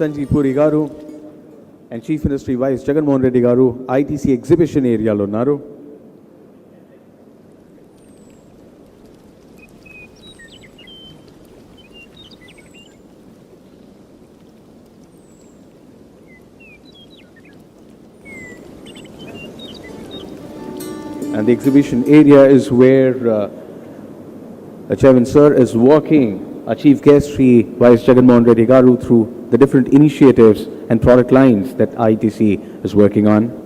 Sanjeev Puri garu and Chief Ministry Vice Jagannath Reddy garu ITC exhibition area lo unnaru. And the exhibition area is where Chairman Sir is walking our Chief Guest Sri Vice Jagannath Reddy garu through the different initiatives and product lines that ITC is working on.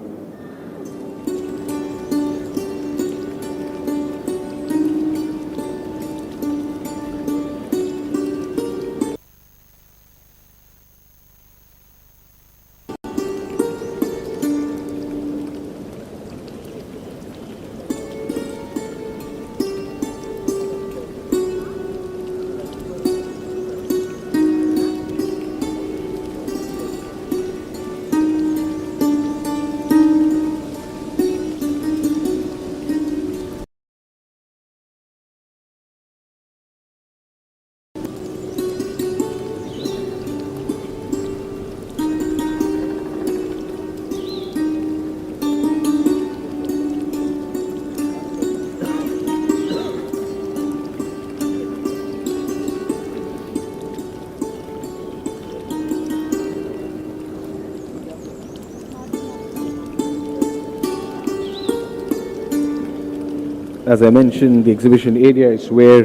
As I mentioned, the exhibition area is where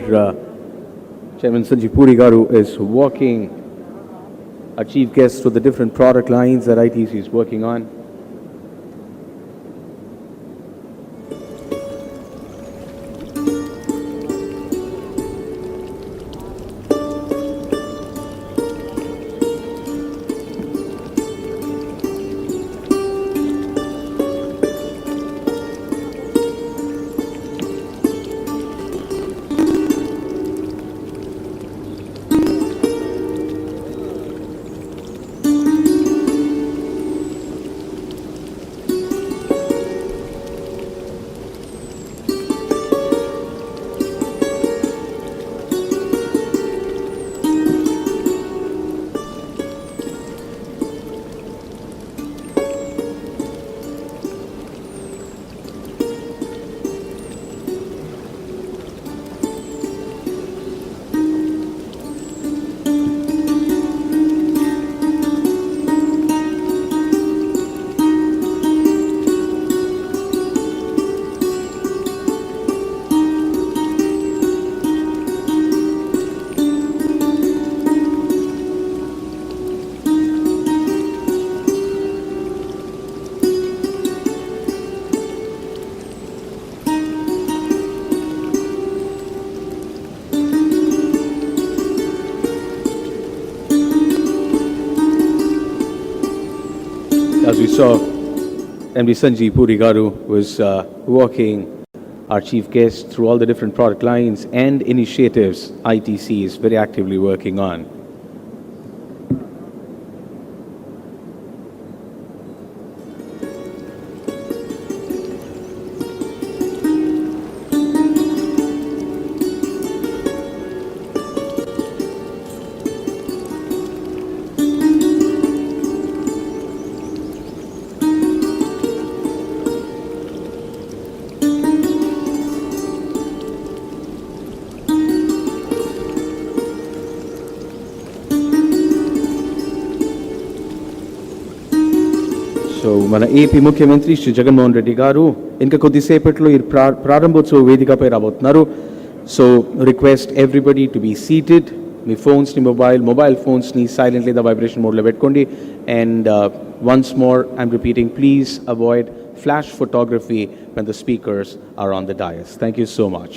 Chairman Sanjeev Puri garu is walking our chief guests through the different product lines that ITC is working on. As we saw, MD Sanjeev Puri garu was walking our chief guest through all the different product lines and initiatives ITC is very actively working on. So, మన AP ముఖ్యమంత్రి శ్రీ జగన్మోహన్ రెడ్డి గారు ఇంకా కొద్దిసేపట్లో ఈ ప్రారంభోత్సవ వేదికపై రాబోతున్నారు. So request everybody to be seated. మీ ఫోన్స్ని మొబైల్ ఫోన్స్ని సైలెంట్ లేదా వైబ్రేషన్ మోడ్లో పెట్టుకోండి. And once more I'm repeating, please avoid flash photography when the speakers are on the dais. Thank you so much.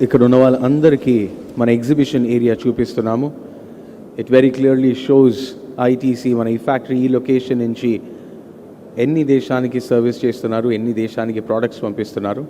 ఇక్కడ ఉన్న వాళ్ళందరికీ మన ఎగ్జిబిషన్ ఏరియా చూపిస్తున్నాము. It very clearly shows ITC మన ఈ ఫ్యాక్టరీ ఈ లొకేషన్ నుంచి ఎన్ని దేశానికి సర్వీస్ చేస్తున్నారు, ఎన్ని దేశానికి ప్రోడక్ట్స్ పంపిస్తున్నారు.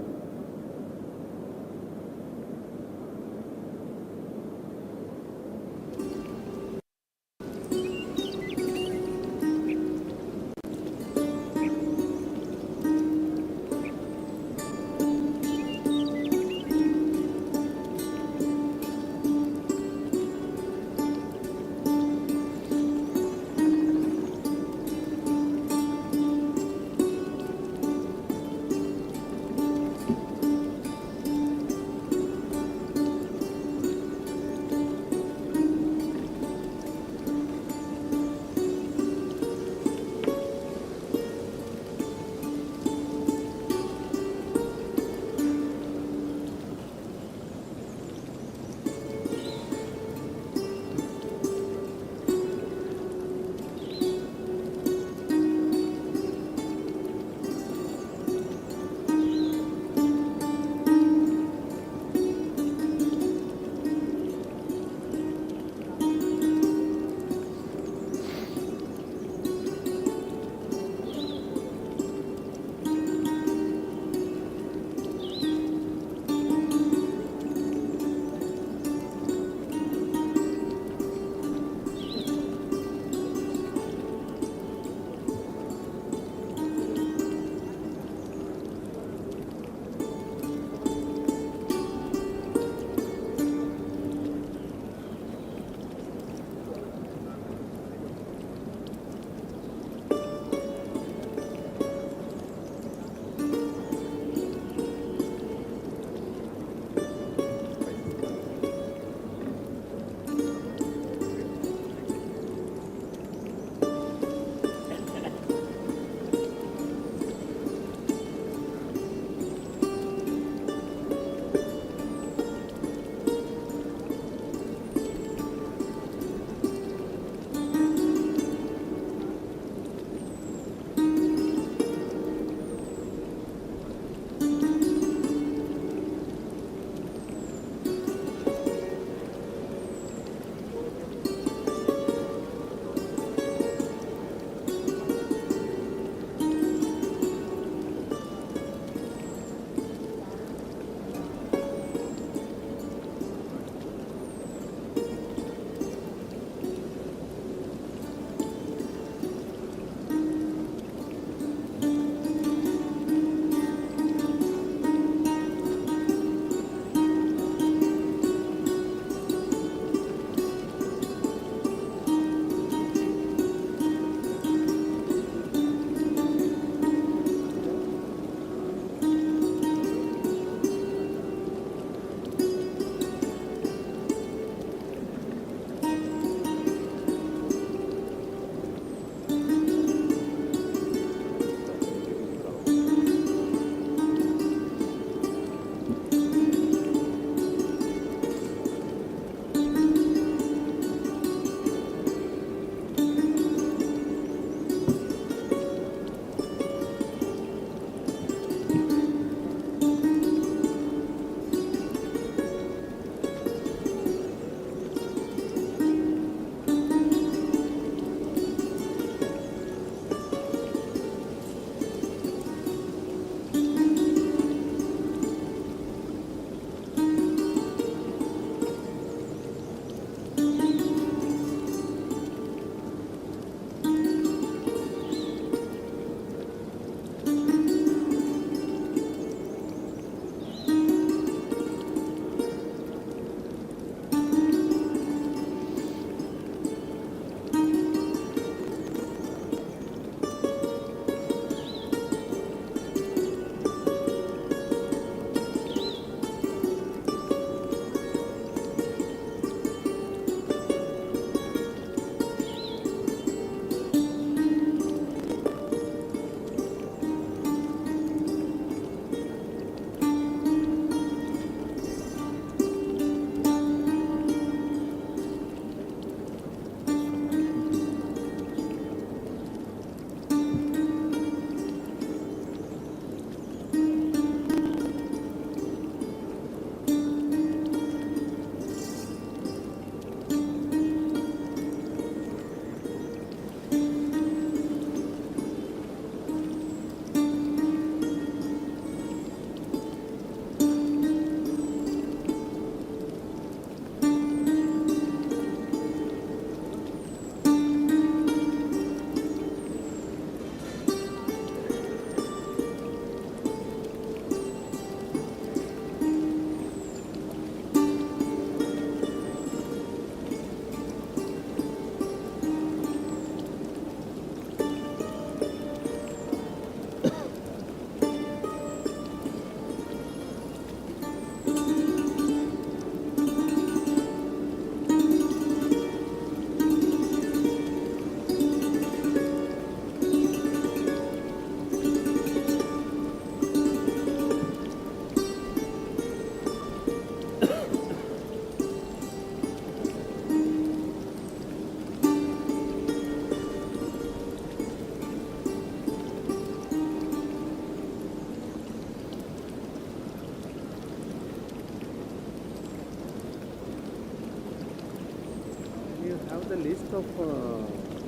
have the list of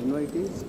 invitees.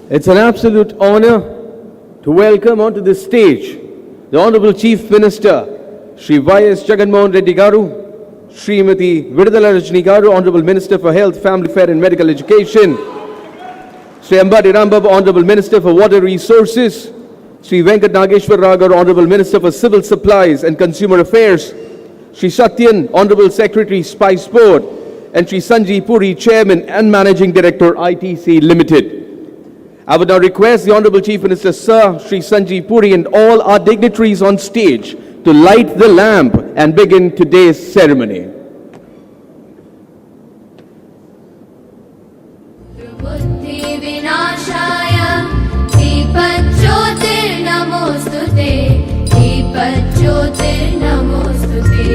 It's an absolute honor to welcome onto this stage the Honorable Chief Minister, Shri Y.S. Jagannath Reddy Garu, Srimati Vidudala Rajni Garu, Honorable Minister for Health, Family Affairs and Medical Education, Sri Ambadi Rambab, Honorable Minister for Water Resources, Sri Venkat Nageshwar Rao Garu, Honorable Minister for Civil Supplies and Consumer Affairs, Sri Satyan, Honorable Secretary, Spice Board, and Sri Sanjeev Puri, Chairman and Managing Director, ITC Limited. I would now request the Honorable Chief Minister, Sir Sri Sanjeev Puri, and all our dignitaries on stage to light the lamp and begin today's ceremony. बुद्धिविनाशाय दीपज्योतिर्नमोऽस्तुते दीपज्योतिर्नमोऽस्तुते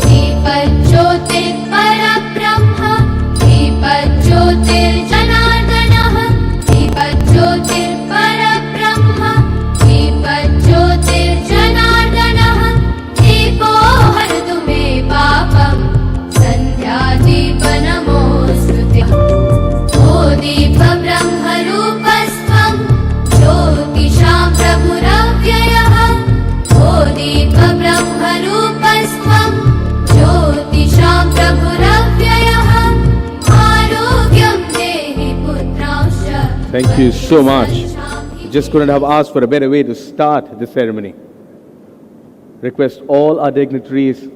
दीपज्योतिर्परब्रह्म दीपज्योतिर्जनार्दनः दीपज्योतिर्परब्रह्म दीपज्योतिर्जनार्दनः दीपो हरतु मे पापं सन्ध्यादीपनमोऽस्तुते दीप ब्रह्मरूपस्त्वं ज्योतिषां प्रभुरव्ययः ओ दीप ब्रह्मरूपस्त्वं ज्योतिषां प्रभुरव्ययः आरोग्यं देहि पुत्रांश्च. Thank you so much. Just couldn't have asked for a better way to start the ceremony. Request all our dignitaries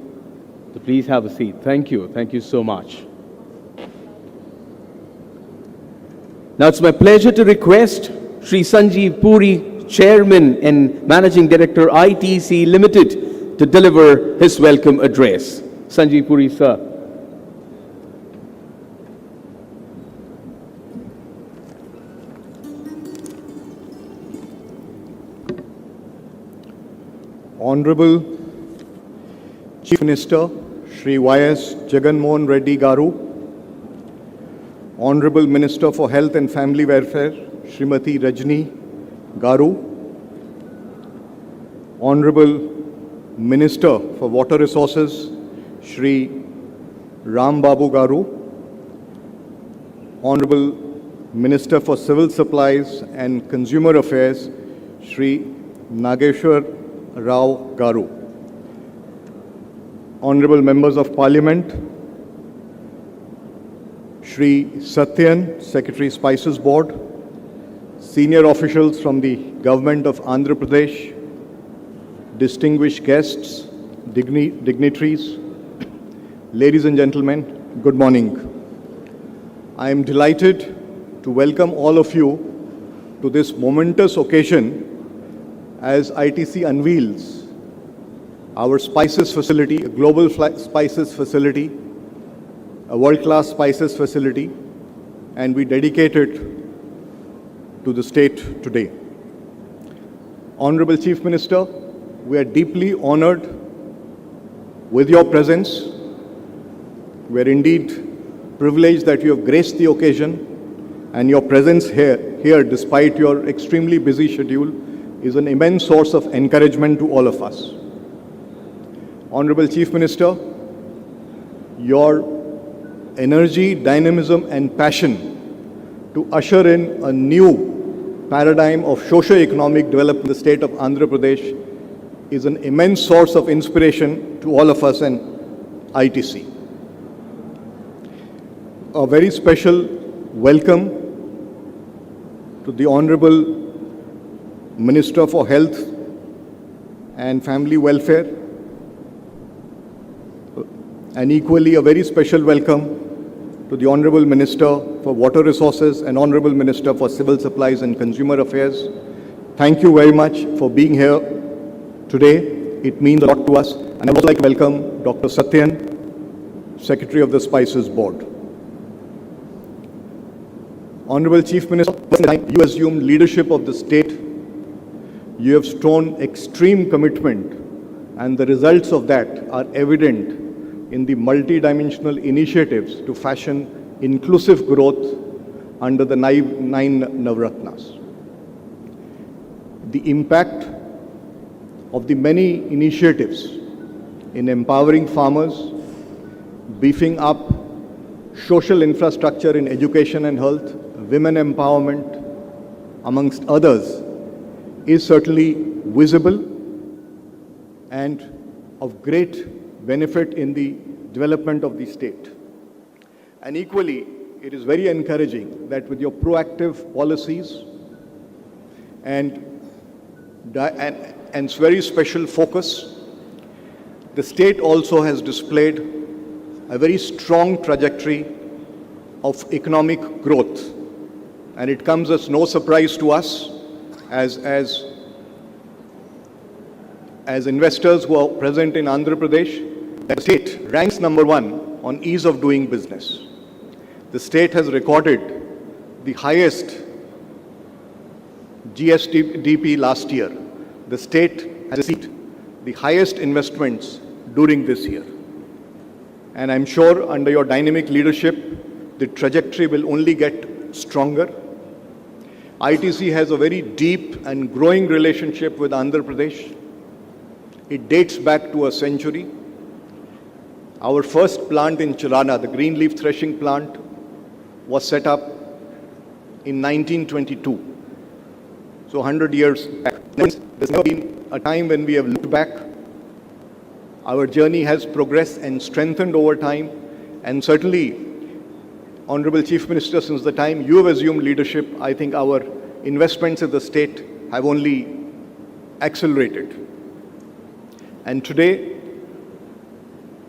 to please have a seat. Thank you. Thank you so much. Now it's my pleasure to request Sri Sanjeev Puri, Chairman and Managing Director, ITC Limited, to deliver his welcome address. Sanjeev Puri, sir. Honorable Chief Minister Shri Y.S. Jagan Mohan Reddy Garu, Honorable Minister for Health and Family Welfare Srimati Rajni Garu, Honorable Minister for Water Resources Shri Ram Babu Garu, Honorable Minister for Civil Supplies and Consumer Affairs Shri Nageshwar Rao Garu, Honorable Members of Parliament, Shri Satyan, Secretary Spices Board, senior officials from the Government of Andhra Pradesh, distinguished guests, dignitaries, ladies and gentlemen, good morning. I am delighted to welcome all of you to this momentous occasion as ITC unveils our spices facility, a global spices facility, a world-class spices facility, and we dedicate it to the state today. Honorable Chief Minister, we are deeply honored with your presence. We are indeed privileged that you have graced the occasion, and your presence here despite your extremely busy schedule is an immense source of encouragement to all of us. Honorable Chief Minister, your energy, dynamism and passion to usher in a new paradigm of socio-economic development in the state of Andhra Pradesh is an immense source of inspiration to all of us and ITC. A very special welcome to the Honorable Minister for Health and Family Welfare, and equally a very special welcome to the Honorable Minister for Water Resources and Honorable Minister for Civil Supplies and Consumer Affairs. Thank you very much for being here today. It means a lot to us. And I would also like to welcome Dr. Satyan, Secretary of the Spices Board. Honorable Chief Minister, you assumed leadership of the state. You have shown extreme commitment, and the results of that are evident in the multi-dimensional initiatives to fashion inclusive growth under the nine Navratnas. The impact of the many initiatives in empowering farmers, beefing up social infrastructure in education and health, women empowerment, amongst others, is certainly visible and of great benefit in the development of the state. And equally, it is very encouraging that with your proactive policies and very special focus, The state also has displayed a very strong trajectory of economic growth. And it comes as no surprise to us as investors who are present in Andhra Pradesh, that the state ranks number one on ease of doing business. The state has recorded the highest GSDP last year. The state has received the highest investments during this year. And I'm sure under your dynamic leadership, the trajectory will only get stronger. ITC has a very deep and growing relationship with Andhra Pradesh. It dates back to a century. Our first plant in Chirana, the green leaf threshing plant, was set up in 1922. So 100 years back. There's never been a time when we have looked back. Our journey has progressed and strengthened over time. And certainly, Honorable Chief Minister, since the time you have assumed leadership, I think our investments in the state have only accelerated. And today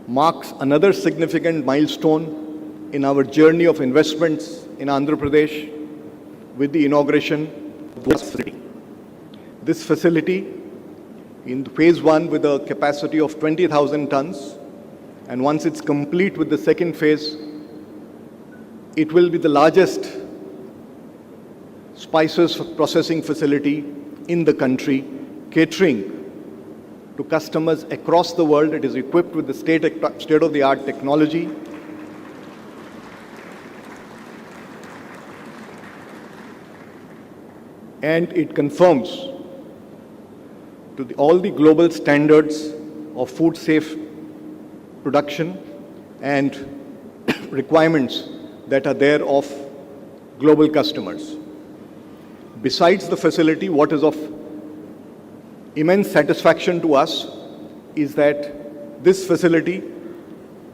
marks another significant milestone in our journey of investments in Andhra Pradesh with the inauguration of this facility. This facility in phase one with a capacity of 20,000 tons, and once it's complete with the second phase, it will be the largest spices processing facility in the country, catering to customers across the world. It is equipped with the state-of-the-art technology. And it conforms to all the global standards of food safe production and requirements that are there of global customers. Besides the facility, what is of immense satisfaction to us is that this facility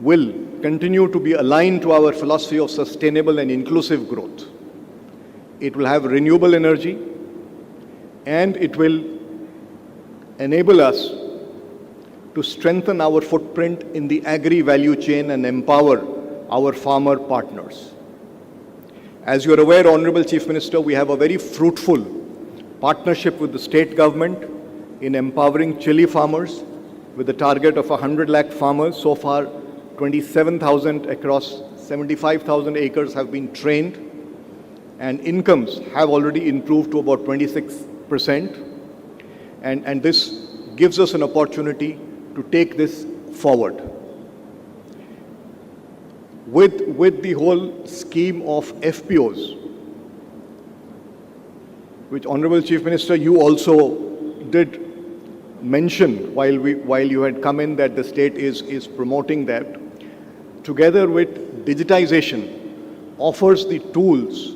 will continue to be aligned to our philosophy of sustainable and inclusive growth. It will have renewable energy, and it will enable us to strengthen our footprint in the agri value chain and empower our farmer partners. As you are aware, Honorable Chief Minister, we have a very fruitful partnership with the state government in empowering chili farmers with a target of 100 lakh farmers. So far, 27,000 across 75,000 acres have been trained, and incomes have already improved to about 26%. And this gives us an opportunity to take this forward. With the whole scheme of FPOs, which Honorable Chief Minister, you also did mention while you had come in, that the state is promoting that, together with digitization, offers the tools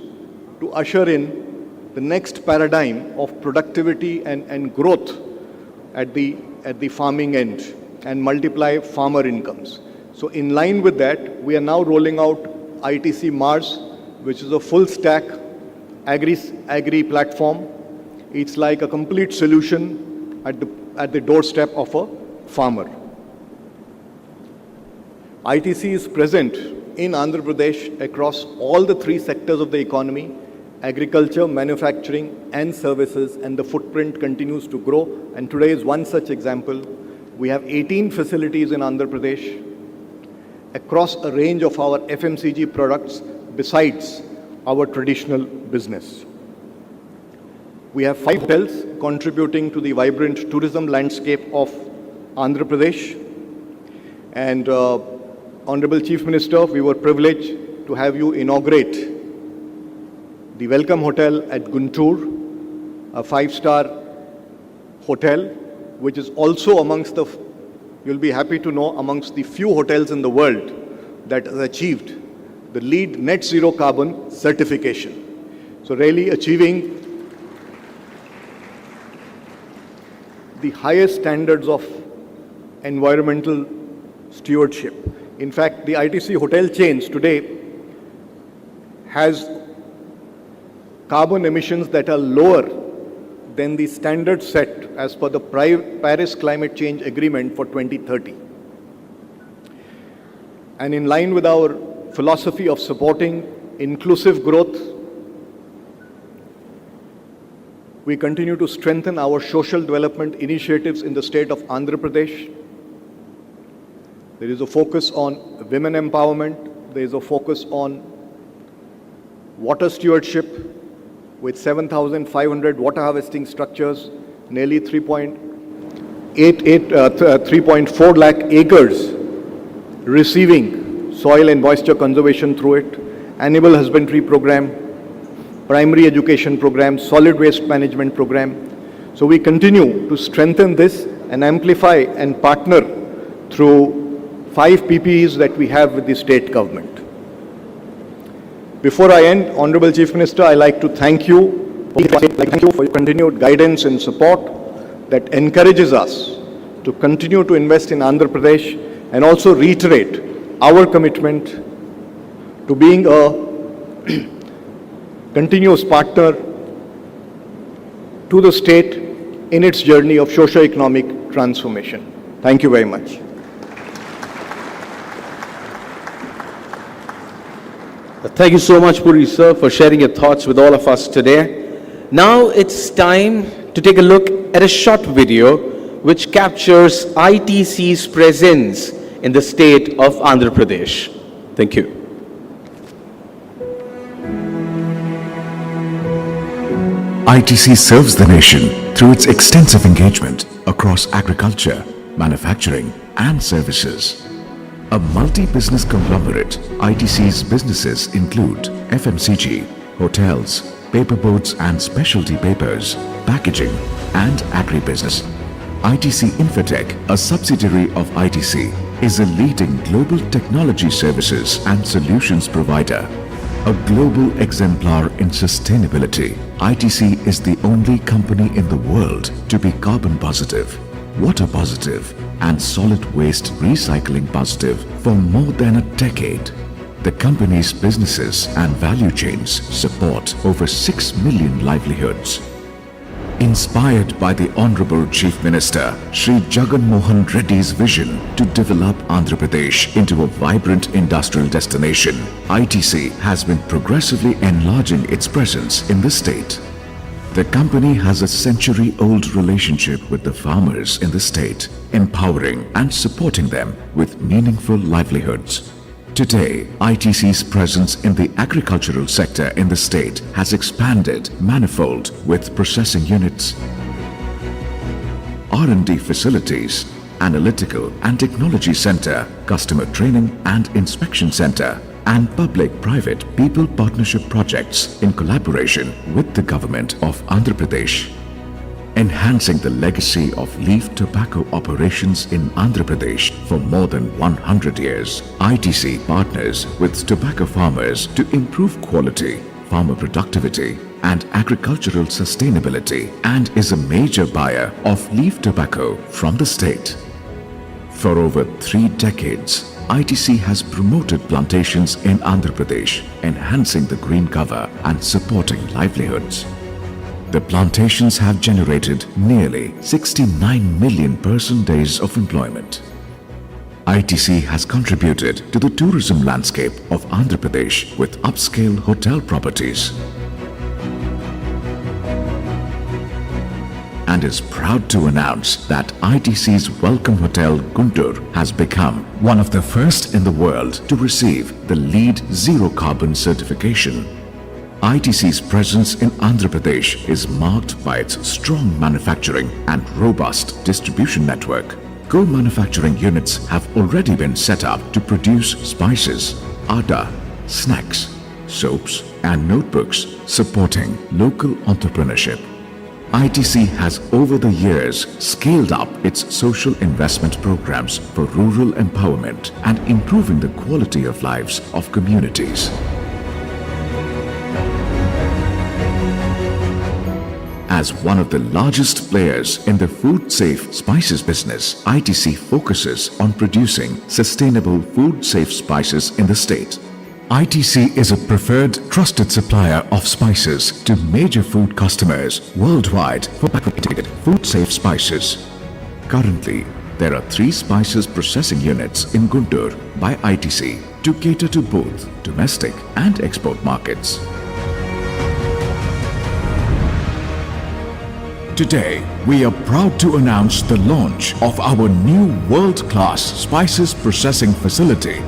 to usher in the next paradigm of productivity and growth at the farming end and multiply farmer incomes. So in line with that, we are now rolling out ITC Mars, which is a full stack agri platform. It's like a complete solution at the doorstep of a farmer. ITC is present in Andhra Pradesh across all the three sectors of the economy: agriculture, manufacturing, and services, and the footprint continues to grow. And today is one such example. We have 18 facilities in Andhra Pradesh across a range of our FMCG products besides our traditional business. We have 5 hotels contributing to the vibrant tourism landscape of Andhra Pradesh. And Honorable Chief Minister, we were privileged to have you inaugurate the Welcome Hotel at Guntur, a 5-star hotel, which is also amongst the, you'll be happy to know, amongst the few hotels in the world that has achieved the LEED Net Zero Carbon certification. So really achieving the highest standards of environmental stewardship. In fact, the ITC hotel chains today has carbon emissions that are lower than the standard set as per the Paris Climate Change Agreement for 2030. And in line with our philosophy of supporting inclusive growth, we continue to strengthen our social development initiatives in the state of Andhra Pradesh. There is a focus on women empowerment. There is a focus on water stewardship with 7,500 water harvesting structures, nearly 3.4 lakh acres receiving soil and moisture conservation through it, animal husbandry program, primary education program, solid waste management program. So we continue to strengthen this and amplify and partner through 5 PPEs that we have with the state government. Before I end, Honorable Chief Minister, I like to thank you for your continued guidance and support that encourages us to continue to invest in Andhra Pradesh, and also reiterate our commitment to being a continuous partner to the state in its journey of socio-economic transformation. Thank you very much. Thank you so much, Puri sir, for sharing your thoughts with all of us today. Now it's time to take a look at a short video which captures ITC's presence in the state of Andhra Pradesh. Thank you. ITC serves the nation through its extensive engagement across agriculture, manufacturing and services. A multi-business conglomerate, ITC's businesses include FMCG, hotels, paperboards and specialty papers, packaging and agribusiness. ITC Infotech, a subsidiary of ITC, is a leading global technology services and solutions provider. A global exemplar in sustainability, ITC is the only company in the world to be carbon positive, water positive and solid waste recycling positive for more than a decade. The company's businesses and value chains support over 6 million livelihoods. Inspired by the Honorable Chief Minister, Shri Jagan Mohan Reddy's vision to develop Andhra Pradesh into a vibrant industrial destination, ITC has been progressively enlarging its presence in the state. The company has a century-old relationship with the farmers in the state, empowering and supporting them with meaningful livelihoods. Today, ITC's presence in the agricultural sector in the state has expanded manifold with processing units, R&D facilities, analytical and technology center, customer training and inspection center, and public-private people partnership projects in collaboration with the government of Andhra Pradesh. Enhancing the legacy of leaf tobacco operations in Andhra Pradesh for more than 100 years, ITC partners with tobacco farmers to improve quality, farmer productivity, and agricultural sustainability, and is a major buyer of leaf tobacco from the state. For over 3 decades, ITC has promoted plantations in Andhra Pradesh, enhancing the green cover and supporting livelihoods. The plantations have generated nearly 69 million person days of employment. ITC has contributed to the tourism landscape of Andhra Pradesh with upscale hotel properties and is proud to announce that ITC's Welcome Hotel Guntur has become one of the first in the world to receive the LEED Zero Carbon certification. ITC's presence in Andhra Pradesh is marked by its strong manufacturing and robust distribution network. Co-manufacturing units have already been set up to produce spices, atta, snacks, soaps and notebooks, supporting local entrepreneurship. ITC has over the years scaled up its social investment programs for rural empowerment and improving the quality of lives of communities. As one of the largest players in the food-safe spices business, ITC focuses on producing sustainable food-safe spices in the state. ITC is a preferred, trusted supplier of spices to major food customers worldwide for packaged food-safe spices. Currently, there are 3 spices processing units in Guntur by ITC to cater to both domestic and export markets. Today, we are proud to announce the launch of our new world-class spices processing facility,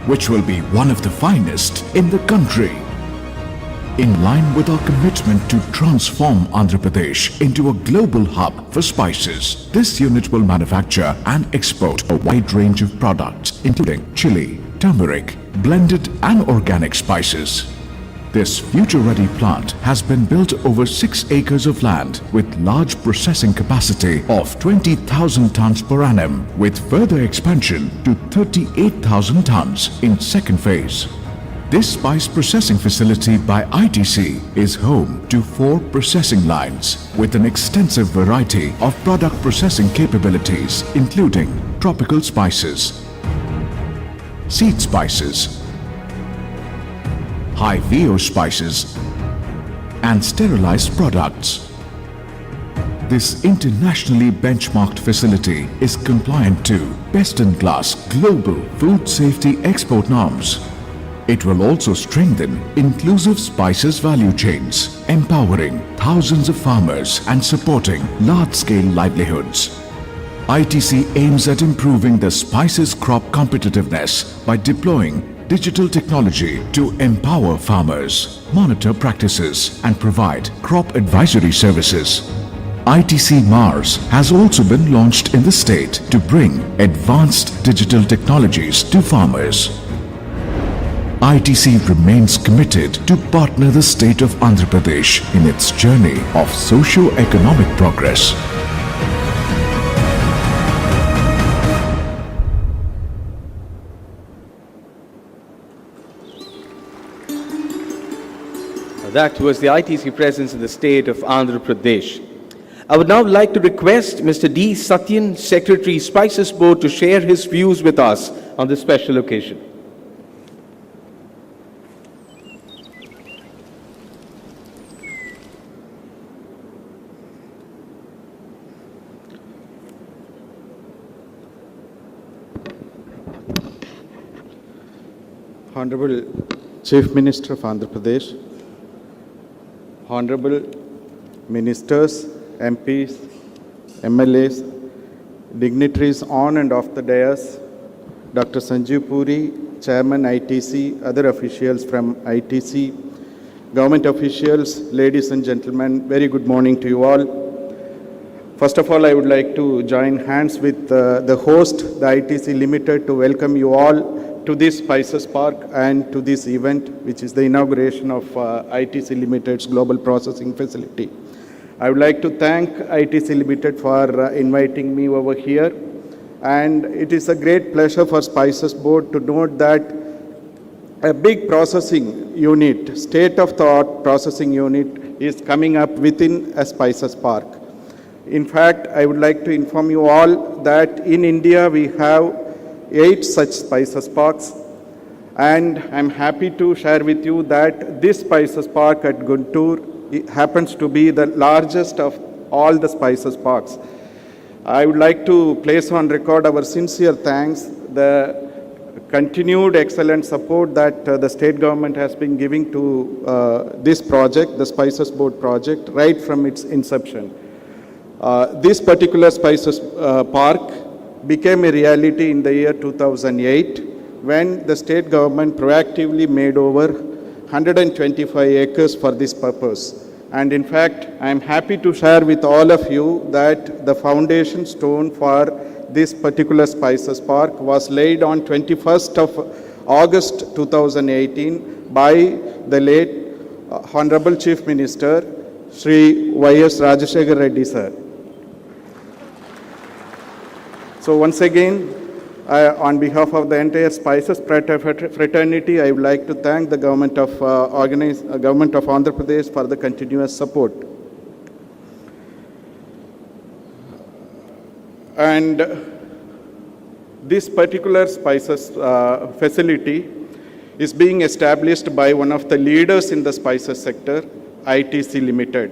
which will be one of the finest in the country. In line with our commitment to transform Andhra Pradesh into a global hub for spices, this unit will manufacture and export a wide range of products including chili, turmeric, blended and organic spices. This future-ready plant has been built over 6 acres of land with large processing capacity of 20,000 tons per annum, with further expansion to 38,000 tons in second phase. This spice processing facility by ITC is home to 4 processing lines with an extensive variety of product processing capabilities including tropical spices, seed spices, high VO spices and sterilized products. This internationally benchmarked facility is compliant to best-in-class global food safety export norms. It will also strengthen inclusive spices value chains, empowering thousands of farmers and supporting large-scale livelihoods. ITC aims at improving the spices crop competitiveness by deploying digital technology to empower farmers, monitor practices and provide crop advisory services. ITC Mars has also been launched in the state to bring advanced digital technologies to farmers. ITC remains committed to partner the state of Andhra Pradesh in its journey of socio-economic progress. That was the ITC presence in the state of Andhra Pradesh. I would now like to request Mr. D. Satyan, Secretary, Spices Board, to share his views with us on this special occasion. Honorable Chief Minister of Andhra Pradesh, Honorable Ministers, MPs, MLAs, dignitaries on and off the dais, Dr. Sanjeev Puri, Chairman ITC, other officials from ITC, government officials, ladies and gentlemen, very good morning to you all. First of all, I would like to join hands with the host, the ITC Limited, to welcome you all to this Spices Park and to this event, which is the inauguration of ITC Limited's Global Processing Facility. I would like to thank ITC Limited for inviting me over here. And it is a great pleasure for Spices Board to note that a big processing unit, state-of-the-art processing unit, is coming up within a Spices Park. In fact, I would like to inform you all that in India we have 8 such spices parks, and I'm happy to share with you that this spices park at Guntur happens to be the largest of all the spices parks. I would like to place on record our sincere thanks, the continued excellent support that the state government has been giving to this project, the Spices Board project, right from its inception. This particular spices park became a reality in the year 2008 when the state government proactively made over 125 acres for this purpose. And in fact, I am happy to share with all of you that the foundation stone for this particular Spices Park was laid on 21st of August 2018 by the late Honorable Chief Minister, Shri Y.S. Rajashekar Reddy sir. So once again, on behalf of the entire Spices fraternity, I would like to thank the government of government of Andhra Pradesh for the continuous support. And this particular Spices facility is being established by one of the leaders in the spices sector, ITC Limited.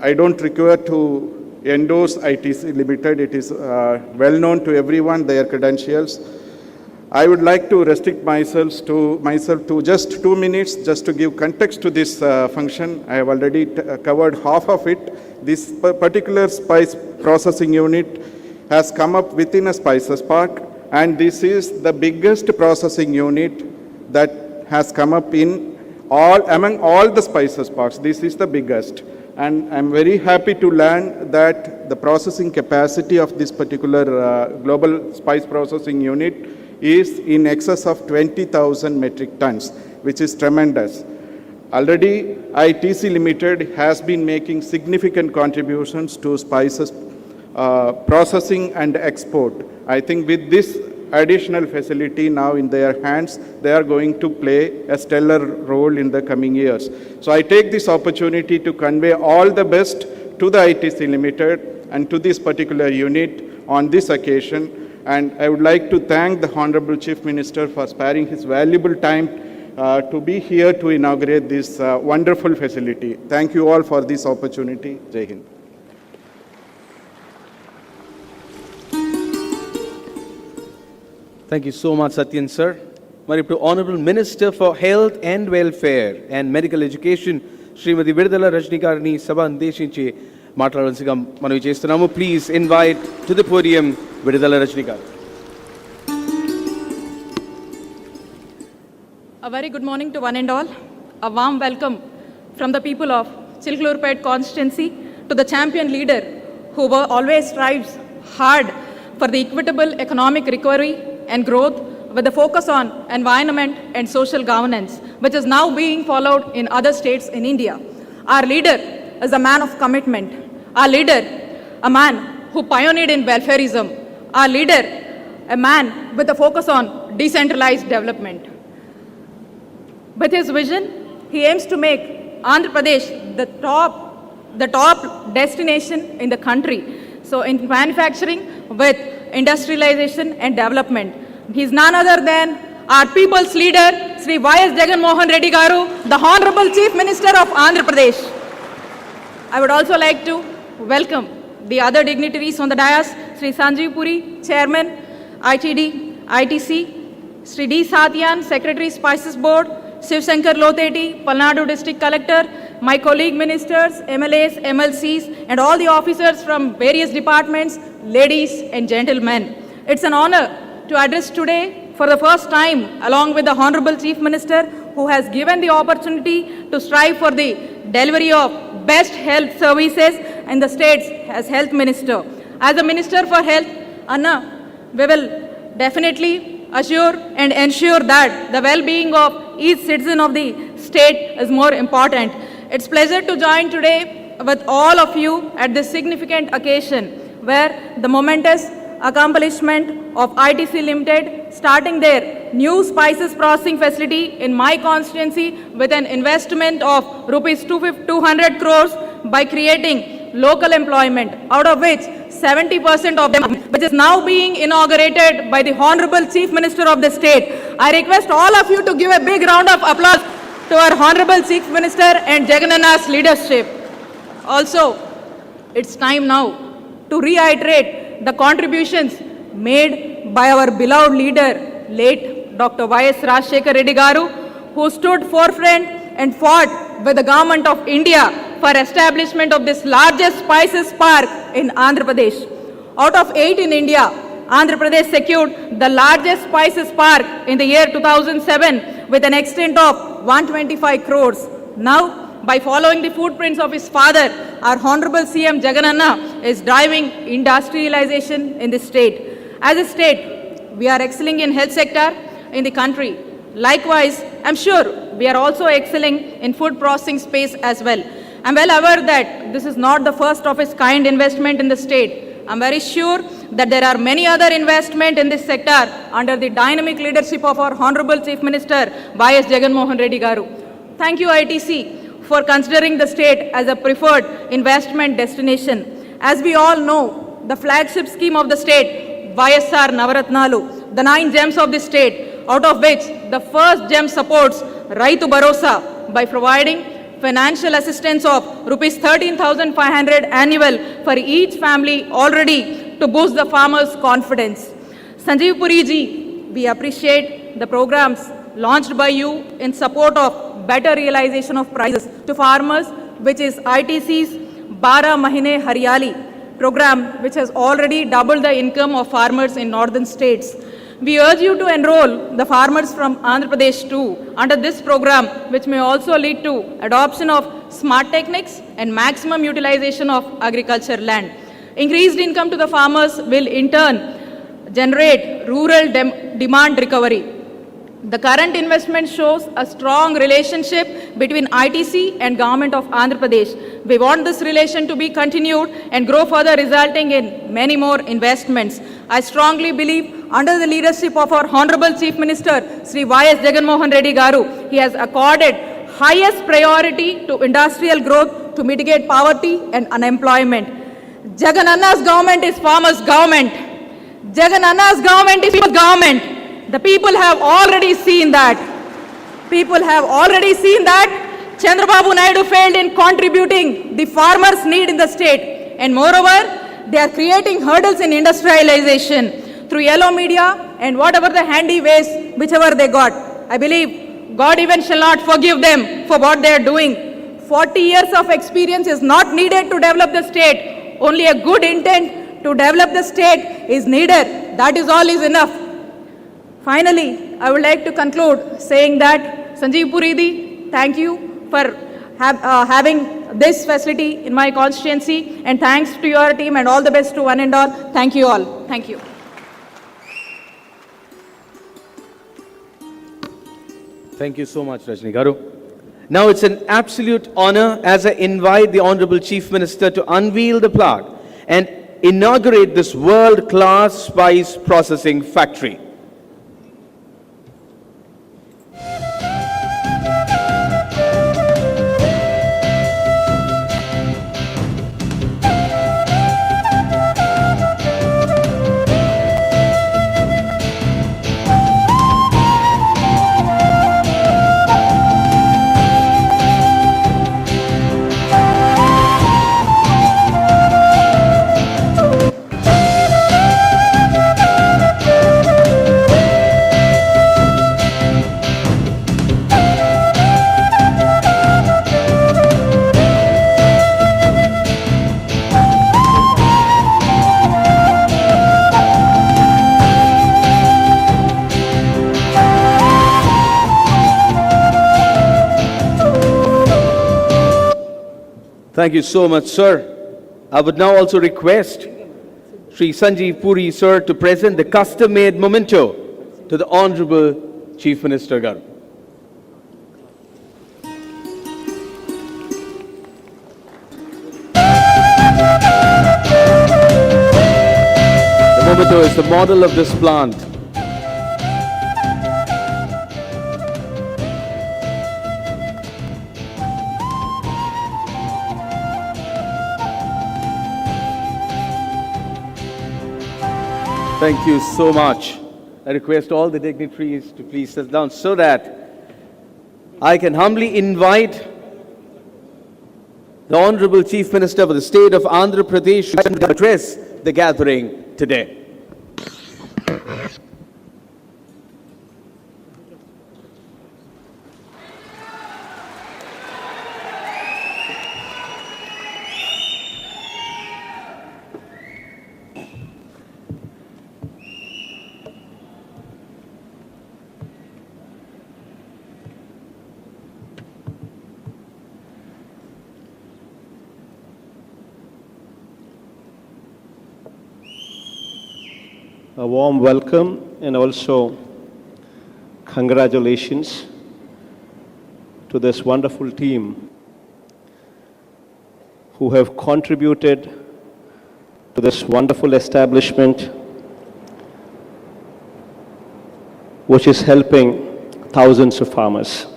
I don't require to endorse ITC Limited. It is well known to everyone, their credentials. I would like to restrict myself to just 2 minutes, just to give context to this function. I have already covered half of it. This particular spice processing unit has come up within a spices park, and this is the biggest processing unit that has come up among all the spices parks. This is the biggest. And I'm very happy to learn that the processing capacity of this particular global spice processing unit is in excess of 20,000 metric tons, which is tremendous. Already, ITC Limited has been making significant contributions to spices processing and export. I think with this additional facility now in their hands, they are going to play a stellar role in the coming years. So I take this opportunity to convey all the best to the ITC Limited and to this particular unit on this occasion. And I would like to thank the Honorable Chief Minister for sparing his valuable time to be here to inaugurate this wonderful facility. Thank you all for this opportunity. Jai Hind. Thank you so much, Satyan sir. మరి ఇప్పుడు honourable minister for health and welfare and medical education Shrimati Vidadala Rajini గారిని సభ ఉద్దేశించి మాట్లాడాల్సిగా మనం చేస్తున్నాము. Please invite to the podium Vidadala Rajini గారు. A very good morning to one and all. A warm welcome from the people of Chilklurpet constituency to the champion leader who always strives hard for the equitable economic recovery and growth with the focus on environment and social governance, which is now being followed in other states in India. Our leader is a man of commitment. Our leader, a man who pioneered in welfareism. Our leader, a man with a focus on decentralized development. With his vision, he aims to make Andhra Pradesh the top destination in the country. So in manufacturing with industrialization and development. He is none other than our people's leader, Sri Y.S. Jagan Mohan Reddy Garu, the Honorable Chief Minister of Andhra Pradesh. I would also like to welcome the other dignitaries on the dais, Sri Sanjeev Puri, Chairman, ITD, ITC, Sri D. Satyan, Secretary, Spices Board, Shiv Shankar Loteti, Palnadu District Collector, my colleague ministers, MLAs, MLCs, and all the officers from various departments, ladies and gentlemen. It's an honor to address today for the first time along with the Honorable Chief Minister who has given the opportunity to strive for the delivery of best health services in the states as Health Minister. As a Minister for Health, Anna, we will definitely assure and ensure that the well-being of each citizen of the state is more important. It's pleasure to join today with all of you at this significant occasion where the momentous accomplishment of ITC Limited starting their new spices processing facility in my constituency with an investment of rupees 200 crores by creating local employment, out of which 70% of them, which is now being inaugurated by the Honorable Chief Minister of the state. I request all of you to give a big round of applause to our Honorable Chief Minister and Jagannath's leadership. Also, it's time now to reiterate the contributions made by our beloved leader, late Dr. Y.S. Rajshekar Reddy Garu, who stood forefront and fought with the government of India for establishment of this largest spices park in Andhra Pradesh. Out of 8 in India, Andhra Pradesh secured the largest spices park in the year 2007 with an extent of 125 crores. Now, by following the footprints of his father, our Honorable CM Jagananna is driving industrialization in the state. As a state, we are excelling in health sector in the country. Likewise, I'm sure we are also excelling in food processing space as well. I'm well aware that this is not the first of its kind investment in the state. I'm very sure that there are many other investment in this sector under the dynamic leadership of our Honorable Chief Minister, Y.S. Jagan Mohan Reddy Garu. Thank you, ITC, for considering the state as a preferred investment destination. As we all know, the flagship scheme of the state, YSR Navaratnalu, the 9 gems of the state, out of which the first gem supports Raitu Bharosa by providing financial assistance of rupees 13,500 annual for each family already to boost the farmers' confidence. Sanjeev Puri ji, we appreciate the programs launched by you in support of better realization of prices to farmers, which is ITC's 12 Mahine Haryali program, which has already doubled the income of farmers in northern states. We urge you to enroll the farmers from Andhra Pradesh too under this program, which may also lead to adoption of smart techniques and maximum utilization of agriculture land. Increased income to the farmers will in turn generate rural demand recovery. The current investment shows a strong relationship between ITC and Government of Andhra Pradesh. We want this relation to be continued and grow further, resulting in many more investments. I strongly believe under the leadership of our Honorable Chief Minister, Sri Y.S. Jaganmohan Reddy Garu, he has accorded highest priority to industrial growth to mitigate poverty and unemployment. Jagananna's government is farmers' government. Jagananna's government is people's government. The people have already seen that. People have already seen that Chandrababu Naidu failed in contributing the farmers' need in the state. And moreover, they are creating hurdles in industrialization through yellow media and whatever the handy ways, whichever they got. I believe God even shall not forgive them for what they are doing. 40 years of experience is not needed to develop the state. Only a good intent to develop the state is needed. That is all is enough. Finally, I would like to conclude saying that Sanjeev Puri, thank you for having this facility in my constituency, and thanks to your team and all the best to one and all. Thank you all. Thank you. Thank you so much, Rajni Garu. Now it's an absolute honor as I invite the Honorable Chief Minister to unveil the plaque and inaugurate this world-class spice processing factory. Thank you so much, sir. I would now also request Sri Sanjeev Puri, sir, to present the custom-made memento to the Honorable Chief Minister Garu. The memento is the model of this plant. Thank you so much. I request all the dignitaries to please sit down so that I can humbly invite the Honorable Chief Minister for the State of Andhra Pradesh to address the gathering today. A warm welcome and also congratulations to this wonderful team who have contributed to this wonderful establishment which is helping thousands of farmers.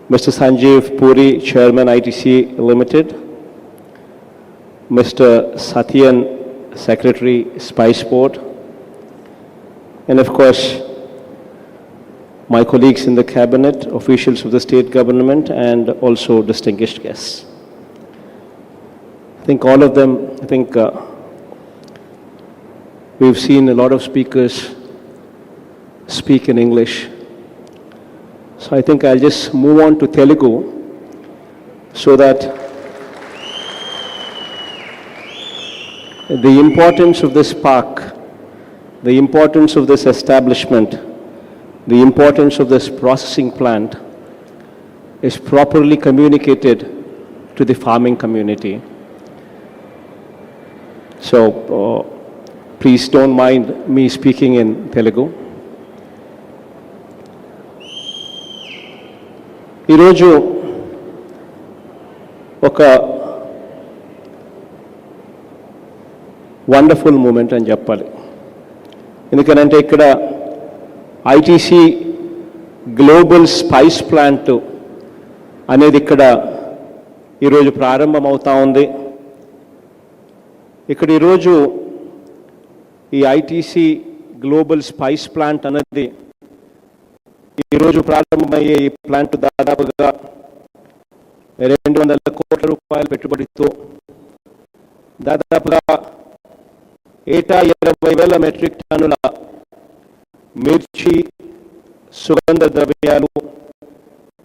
Mr. Sanjeev Puri, Chairman ITC Limited, Mr. Satyan, Secretary, Spice Board, and of course, my colleagues in the cabinet, officials of the state government, and also distinguished guests. I think all of them, we've seen a lot of speakers speak in English. So I think I'll just move on to Telugu so that the importance of this park, the importance of this establishment, the importance of this processing plant is properly communicated to the farming community. So please don't mind me speaking in Telugu. ఈరోజు ఒక wonderful moment అని చెప్పాలి. ఎందుకనంటే ఇక్కడ ITC global spice plant అనేది ఇక్కడ ఈరోజు ప్రారంభం అవుతా ఉంది. ఇక్కడ ఈరోజు ఈ ఐటీసీ గ్లోబల్ స్పైస్ ప్లాంట్ అనేది ఈరోజు ప్రారంభమయ్యే ఈ ప్లాంట్ దాదాపుగా 200 కోట్ల రూపాయల పెట్టుబడితో దాదాపుగా ఏటా 20,000 మెట్రిక్ టన్నుల మిర్చి, సుగంధ ద్రవ్యాలు,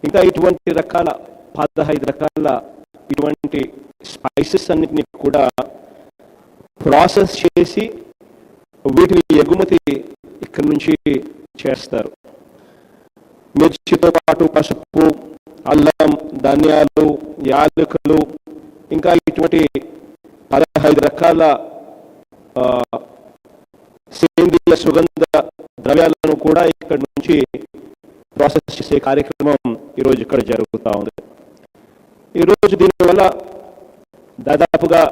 ఇంకా ఇటువంటి రకాల 15 రకాల ఇటువంటి స్పైసెస్ అన్నిటినీ కూడా ప్రాసెస్ చేసి వీటిని ఎగుమతి ఇక్కడి నుంచి చేస్తారు. మిర్చితో పాటు పసుపు, అల్లం, ధనియాలు, యాలకులు, ఇంకా ఇటువంటి 15 రకాల సేంద్రియ సుగంధ ద్రవ్యాలను కూడా ఇక్కడ నుంచి ప్రాసెస్ చేసే కార్యక్రమం ఈరోజు ఇక్కడ జరుగుతూ ఉంది. ఈరోజు దీనివల్ల దాదాపుగా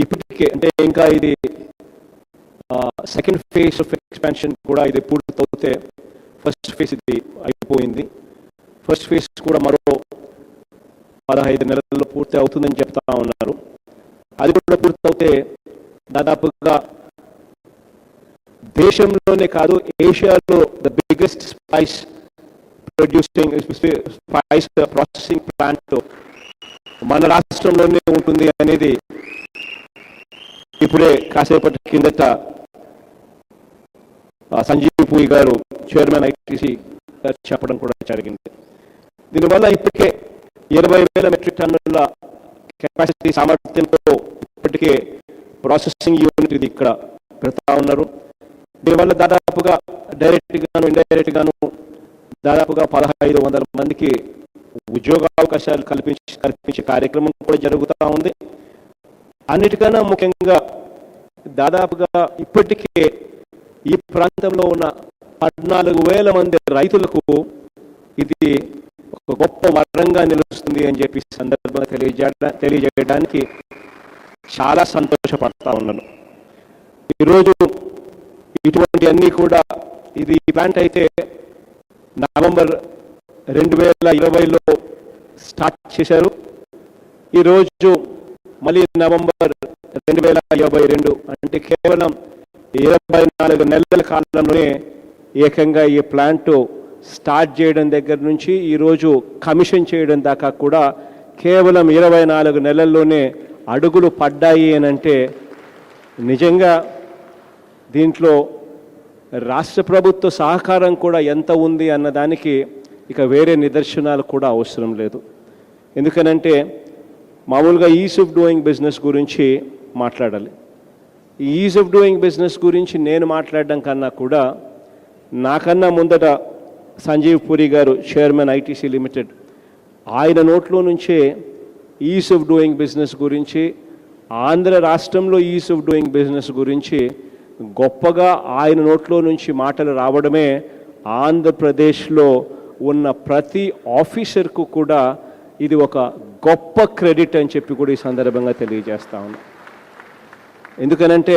ఇప్పటికే అంటే ఇంకా ఇది సెకండ్ ఫేజ్ ఆఫ్ ఎక్స్పాన్షన్ కూడా ఇది పూర్తవుతే ఫస్ట్ ఫేజ్ ఇది అయిపోయింది. ఫస్ట్ ఫేజ్ కూడా మరో 15 నెలల్లో పూర్తి అవుతుందని చెప్తా ఉన్నారు. అది కూడా పూర్తవుతే దాదాపుగా దేశంలోనే కాదు ఏషియాలో the biggest spice processing plant మన రాష్ట్రంలోనే ఉంటుంది అనేది ఇప్పుడే కాసేపటి కిందట సంజీవ్ పూరి గారు, చైర్మన్ ఐటీసీ గారు చెప్పడం కూడా జరిగింది. దీనివల్ల ఇప్పటికే 20,000 మెట్రిక్ టన్నుల కెపాసిటీ సామర్థ్యంతో ఇప్పటికే ప్రాసెసింగ్ యూనిట్ ఇది ఇక్కడ పెడతా ఉన్నారు. దీనివల్ల దాదాపుగా డైరెక్ట్ గాను ఇండైరెక్ట్ గాను దాదాపుగా 1,500 మందికి ఉద్యోగావకాశాలు కల్పించే కార్యక్రమం కూడా జరుగుతూ ఉంది. అన్నిటికన్నా ముఖ్యంగా దాదాపుగా ఇప్పటికే ఈ ప్రాంతంలో ఉన్న 14,000 మంది రైతులకు ఇది ఒక గొప్ప వరంగా నిలుస్తుంది అని చెప్పి సందర్భంగా తెలియజేయడానికి చాలా సంతోషపడతా ఉన్నాను. ఈరోజు ఇటువంటి అన్నీ కూడా ఇది ప్లాంట్ అయితే నవంబర్ 2020లో స్టార్ట్ చేశారు. ఈరోజు మళ్ళీ నవంబర్ 2022 అంటే కేవలం 24 నెలల కాలంలోనే ఏకంగా ఈ ప్లాంట్ స్టార్ట్ చేయడం దగ్గర నుంచి ఈరోజు కమిషన్ చేయడం దాకా కూడా కేవలం 24 నెలల్లోనే అడుగులు పడ్డాయి అని అంటే నిజంగా దీంట్లో రాష్ట్ర ప్రభుత్వ సహకారం కూడా ఎంత ఉంది అన్నదానికి ఇక వేరే నిదర్శనాలు కూడా అవసరం లేదు. ఎందుకనంటే మామూలుగా ఈజ్ ఆఫ్ డూయింగ్ బిజినెస్ గురించి మాట్లాడాలి. ఈ ఈజ్ ఆఫ్ డూయింగ్ బిజినెస్ గురించి నేను మాట్లాడడం కన్నా కూడా నాకన్నా ముందట సంజీవ్ పూరి గారు, చైర్మన్ ఐటీసీ లిమిటెడ్, ఆయన నోట్లో నుంచే ఈజ్ ఆఫ్ డూయింగ్ బిజినెస్ గురించి, ఆంధ్ర రాష్ట్రంలో ఈజ్ ఆఫ్ డూయింగ్ బిజినెస్ గురించి గొప్పగా ఆయన నోట్లో నుంచి మాటలు రావడమే ఆంధ్రప్రదేశ్లో ఉన్న ప్రతి ఆఫీసర్కు కూడా ఇది ఒక గొప్ప క్రెడిట్ అని చెప్పి కూడా ఈ సందర్భంగా తెలియజేస్తా ఉన్నా. ఎందుకనంటే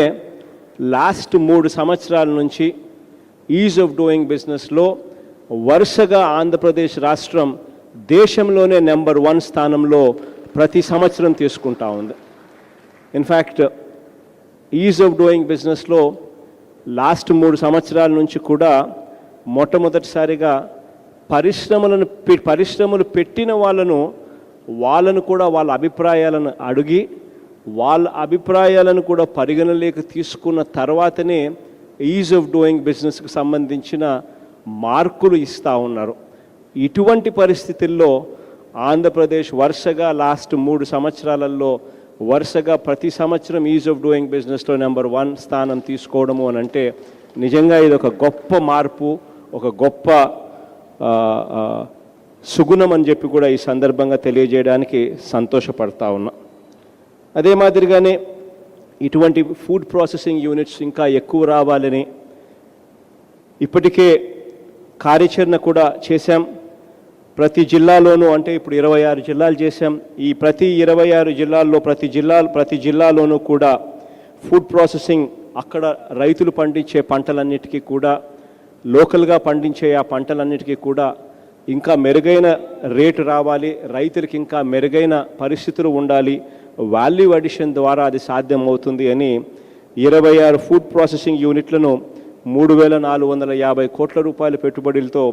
లాస్ట్ 3 సంవత్సరాల నుంచి ఈజ్ ఆఫ్ డూయింగ్ బిజినెస్లో వరుసగా ఆంధ్రప్రదేశ్ రాష్ట్రం దేశంలోనే నెంబర్ 1 స్థానంలో ప్రతి సంవత్సరం తీసుకుంటా ఉంది. ఇన్ఫ్యాక్ట్ ఈజ్ ఆఫ్ డూయింగ్ బిజినెస్లో లాస్ట్ 3 సంవత్సరాల నుంచి కూడా మొట్టమొదటిసారిగా పరిశ్రమలు పెట్టిన వాళ్ళను కూడా వాళ్ళ అభిప్రాయాలను అడిగి వాళ్ళ అభిప్రాయాలను కూడా పరిగణలోకి తీసుకున్న తర్వాతనే ఈజ్ ఆఫ్ డూయింగ్ బిజినెస్కి సంబంధించిన మార్కులు ఇస్తూ ఉన్నారు. ఇటువంటి పరిస్థితుల్లో ఆంధ్రప్రదేశ్ వరుసగా లాస్ట్ 3 సంవత్సరాలలో వరుసగా ప్రతి సంవత్సరం ఈజ్ ఆఫ్ డూయింగ్ బిజినెస్లో నెంబర్ 1 స్థానం తీసుకోవడము అని అంటే నిజంగా ఇది ఒక గొప్ప మార్పు, ఒక గొప్ప సుగుణం అని చెప్పి కూడా ఈ సందర్భంగా తెలియజేయడానికి సంతోషపడతా ఉన్నా. అదే మాదిరిగానే ఇటువంటి ఫుడ్ ప్రాసెసింగ్ యూనిట్స్ ఇంకా ఎక్కువ రావాలని ఇప్పటికే కార్యాచరణ కూడా చేశాం. ప్రతి జిల్లాలోనూ అంటే ఇప్పుడు 26 జిల్లాలు చేశాం. ఈ ప్రతి 26 జిల్లాల్లో ప్రతి జిల్లాలోనూ కూడా ఫుడ్ ప్రాసెసింగ్ అక్కడ రైతులు పండించే పంటలన్నిటికీ కూడా లోకల్గా పండించే ఆ పంటలన్నిటికీ కూడా ఇంకా మెరుగైన రేటు రావాలి, రైతులకి ఇంకా మెరుగైన పరిస్థితులు ఉండాలి, వాల్యూ అడిషన్ ద్వారా అది సాధ్యం అవుతుంది అని 26 ఫుడ్ ప్రాసెసింగ్ యూనిట్లను 3,450 కోట్ల రూపాయల పెట్టుబడులతో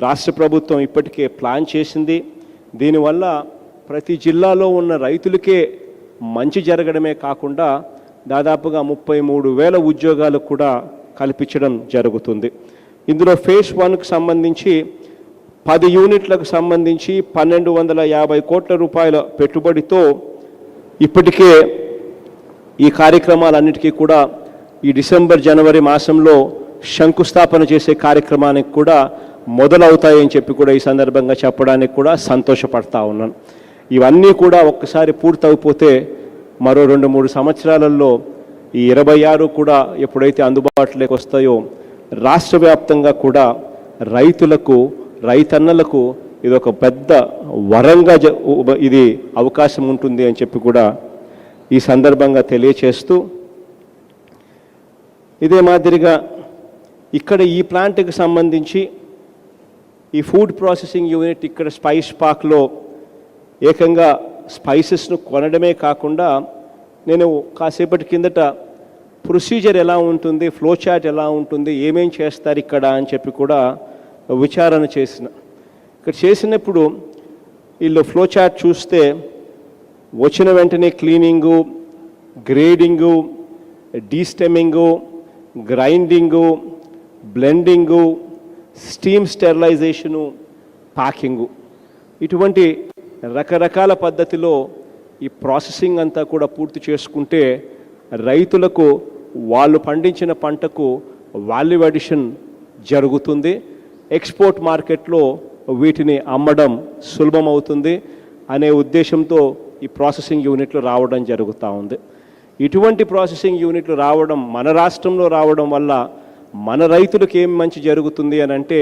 రాష్ట్ర ప్రభుత్వం ఇప్పటికే ప్లాన్ చేసింది. దీనివల్ల ప్రతి జిల్లాలో ఉన్న రైతులకే మంచి జరగడమే కాకుండా దాదాపుగా 33,000 ఉద్యోగాలు కూడా కల్పించడం జరుగుతుంది. ఇందులో ఫేజ్ 1కు సంబంధించి 10 యూనిట్లకు సంబంధించి 1,250 కోట్ల రూపాయల పెట్టుబడితో ఇప్పటికే ఈ కార్యక్రమాలన్నిటికీ కూడా ఈ డిసెంబర్-జనవరి మాసంలో శంకుస్థాపన చేసే కార్యక్రమానికి కూడా మొదలవుతాయని చెప్పి కూడా ఈ సందర్భంగా చెప్పడానికి కూడా సంతోషపడతా ఉన్నాను. ఇవన్నీ కూడా ఒక్కసారి పూర్తయిపోతే మరో 2-3 సంవత్సరాలలో ఈ 26 కూడా ఎప్పుడైతే అందుబాటులోకి వస్తాయో రాష్ట్ర వ్యాప్తంగా కూడా రైతన్నలకు ఇది ఒక పెద్ద వరంగా ఇది అవకాశం ఉంటుంది అని చెప్పి కూడా ఈ సందర్భంగా తెలియచేస్తూ, ఇదే మాదిరిగా ఇక్కడ ఈ ప్లాంట్కి సంబంధించి ఈ ఫుడ్ ప్రాసెసింగ్ యూనిట్ ఇక్కడ స్పైస్ పార్క్లో ఏకంగా స్పైసెస్ను కొనడమే కాకుండా నేను కాసేపటి కిందట ప్రొసీజర్ ఎలా ఉంటుంది, ఫ్లో చార్ట్ ఎలా ఉంటుంది, ఏమేం చేస్తారు ఇక్కడ అని చెప్పి కూడా విచారణ ఇక్కడ చేసినప్పుడు వీళ్ళు ఫ్లో చార్ట్ చూస్తే వచ్చిన వెంటనే cleaning, grading, డీస్టెమింగు, గ్రైండింగు, blending, steam sterilisation, packing, ఇటువంటి రకరకాల పద్ధతిలో ఈ ప్రాసెసింగ్ అంతా కూడా పూర్తి చేసుకుంటే రైతులకు వాళ్ళు పండించిన పంటకు వాల్యూ అడిషన్ జరుగుతుంది. ఎక్స్పోర్ట్ మార్కెట్లో వీటిని అమ్మడం సులభమవుతుంది అనే ఉద్దేశంతో ఈ ప్రాసెసింగ్ యూనిట్లు రావడం జరుగుతూ ఉంది. ఇటువంటి ప్రాసెసింగ్ యూనిట్లు రావడం మన రాష్ట్రంలో రావడం వల్ల మన రైతులకు ఏం మంచి జరుగుతుంది అని అంటే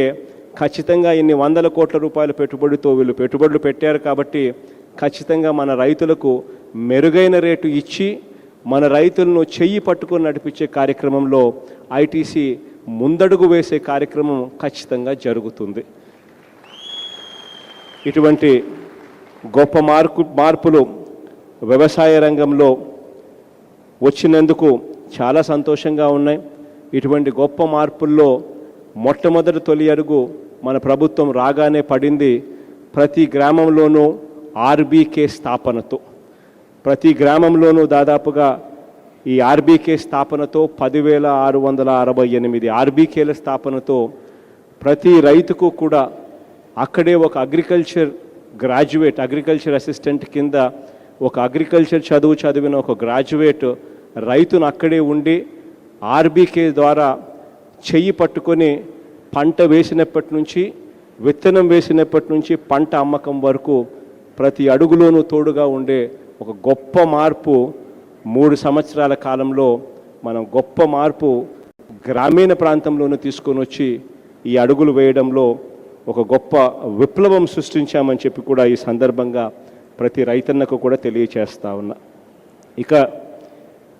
ఖచ్చితంగా ఇన్ని 100 కోట్ల రూపాయల పెట్టుబడితో వీళ్ళు పెట్టుబడులు పెట్టారు కాబట్టి ఖచ్చితంగా మన రైతులకు మెరుగైన రేటు ఇచ్చి మన రైతులను చెయ్యి పట్టుకొని నడిపించే కార్యక్రమంలో ఐటీసీ ముందడుగు వేసే కార్యక్రమం ఖచ్చితంగా జరుగుతుంది. ఇటువంటి గొప్ప మార్పులు వ్యవసాయ రంగంలో వచ్చినందుకు చాలా సంతోషంగా ఉన్నాయి. ఇటువంటి గొప్ప మార్పుల్లో మొట్టమొదటి తొలి అడుగు మన ప్రభుత్వం రాగానే పడింది. ప్రతి గ్రామంలోనూ ఆర్బీకే స్థాపనతో, ప్రతి గ్రామంలోనూ దాదాపుగా ఈ ఆర్బీకే స్థాపనతో 10,668 ఆర్బీకేల స్థాపనతో ప్రతి రైతుకు కూడా అక్కడే ఒక అగ్రికల్చర్ గ్రాడ్యుయేట్, అగ్రికల్చర్ అసిస్టెంట్ కింద ఒక అగ్రికల్చర్ చదివిన ఒక గ్రాడ్యుయేట్ రైతును అక్కడే ఉండి ఆర్బీకే ద్వారా చెయ్యి పట్టుకొని పంట వేసినప్పటి నుంచి, విత్తనం వేసినప్పటి నుంచి పంట అమ్మకం వరకు ప్రతి అడుగులోనూ తోడుగా ఉండే ఒక గొప్ప మార్పు 3 సంవత్సరాల కాలంలో మనం గొప్ప మార్పు గ్రామీణ ప్రాంతంలోనూ తీసుకొని వచ్చి ఈ అడుగులు వేయడంలో ఒక గొప్ప విప్లవం సృష్టించామని చెప్పి కూడా ఈ సందర్భంగా ప్రతి రైతన్నకు కూడా తెలియచేస్తా ఉన్నా. ఇక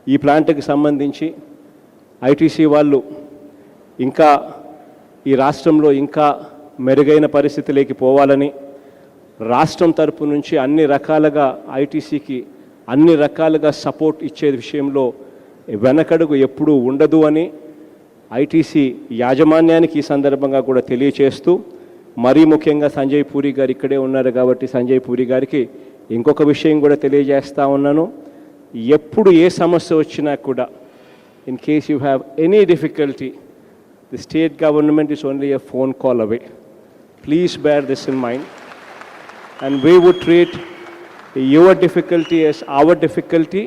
ఈ ప్లాంట్కి సంబంధించి ఐటీసీ వాళ్ళు ఇంకా ఈ రాష్ట్రంలో ఇంకా మెరుగైన పరిస్థితిలోకి పోవాలని రాష్ట్రం తరపు నుంచి అన్ని రకాలుగా ఐటీసీకి అన్ని రకాలుగా సపోర్ట్ ఇచ్చే విషయంలో వెనకడుగు ఎప్పుడూ ఉండదు అని ఐటీసీ యాజమాన్యానికి ఈ సందర్భంగా కూడా తెలియచేస్తూ, మరీ ముఖ్యంగా సంజయ్ పూరి గారు ఇక్కడే ఉన్నారు కాబట్టి సంజయ్ పూరి గారికి ఇంకొక విషయం కూడా తెలియజేస్తా ఉన్నాను. ఎప్పుడు ఏ సమస్య వచ్చినా కూడా, in case you have any difficulty, the state government is only a phone call away. Please bear this in mind, and we would treat your difficulty as our difficulty,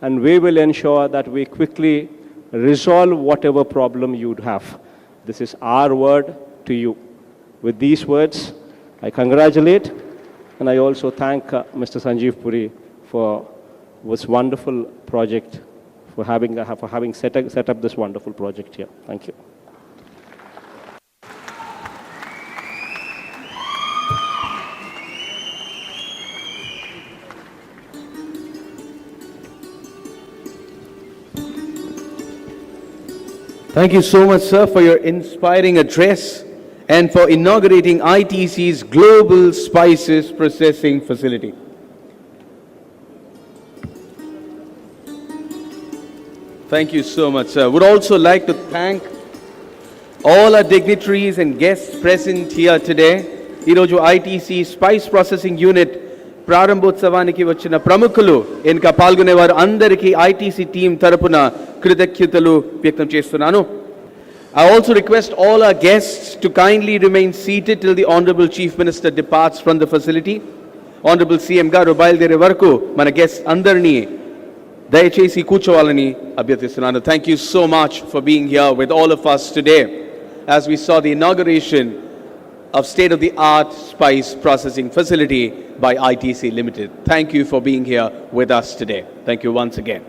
and we will ensure that we quickly resolve whatever problem you'd have. This is our word to you. With these words, I congratulate and I also thank Mr. Sanjeev Puri for this wonderful project, for having set up this wonderful project here. Thank you. Thank you so much, sir, for your inspiring address and for inaugurating ITC's Global Spices Processing Facility. Thank you so much, sir. Would also like to thank all our dignitaries and guests present here today. ఈరోజు ITC Spice Processing Unit ప్రారంభోత్సవానికి వచ్చిన ప్రముఖులు, ఇంకా పాల్గొనేవారు అందరికీ ITC team తరపున కృతజ్ఞతలు వ్యక్తం చేస్తున్నాను. I also request all our guests to kindly remain seated till the Honorable Chief Minister departs from the facility. Honorable CM గారు బయలుదేరే వరకు మన గెస్ట్ అందరినీ దయచేసి కూర్చోవాలని అభ్యర్థిస్తున్నాను. Thank you so much for being here with all of us today as we saw the inauguration of state-of-the-art spice processing facility by ITC Limited. Thank you for being here with us today. Thank you once again.